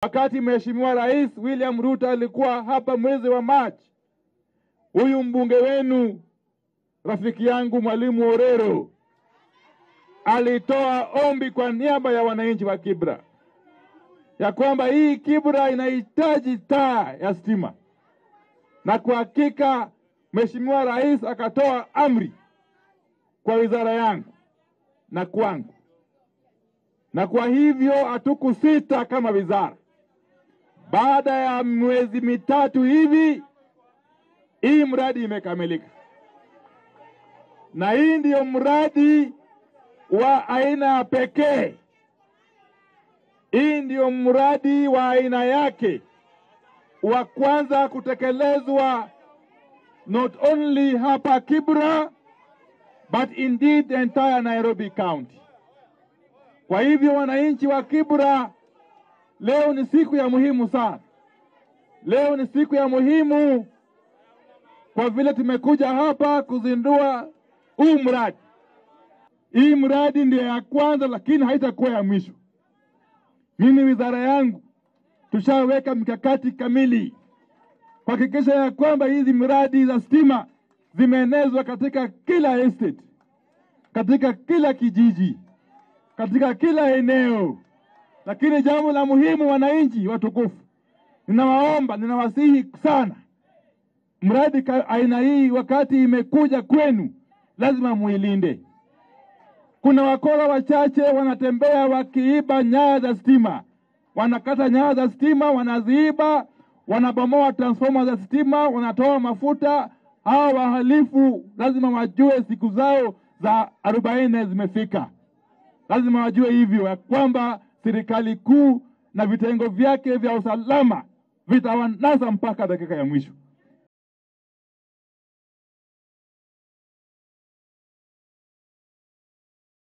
Wakati Mheshimiwa Rais William Ruto alikuwa hapa mwezi wa Machi, huyu mbunge wenu rafiki yangu Mwalimu Orero alitoa ombi kwa niaba ya wananchi wa Kibra ya kwamba hii Kibra inahitaji taa ya stima, na kwa hakika Mheshimiwa Rais akatoa amri kwa wizara yangu na kwangu, na kwa hivyo hatukusita kama wizara. Baada ya miezi mitatu hivi hii mradi imekamilika, na hii ndio mradi wa aina pekee. Hii ndio mradi wa aina yake wa kwanza kutekelezwa not only hapa Kibra but indeed the entire Nairobi County. Kwa hivyo wananchi wa Kibra, leo ni siku ya muhimu sana. Leo ni siku ya muhimu kwa vile tumekuja hapa kuzindua huu mradi. Hii mradi ndio ya kwanza, lakini haitakuwa ya mwisho. Mimi wizara yangu tushaweka mikakati kamili kuhakikisha ya kwamba hizi miradi za stima zimeenezwa katika kila estate, katika kila kijiji, katika kila eneo. Lakini jambo la muhimu, wananchi watukufu, ninawaomba, ninawasihi sana, mradi aina hii wakati imekuja kwenu lazima muilinde. Kuna wakora wachache wanatembea wakiiba nyaya za stima, wanakata nyaya za stima, wanaziiba, wanabomoa transformer za stima, wanatoa mafuta. Hao wahalifu lazima wajue siku zao za 40 zimefika. Lazima wajue hivyo ya kwamba serikali kuu na vitengo vyake vya usalama vitawanasa mpaka dakika ya mwisho.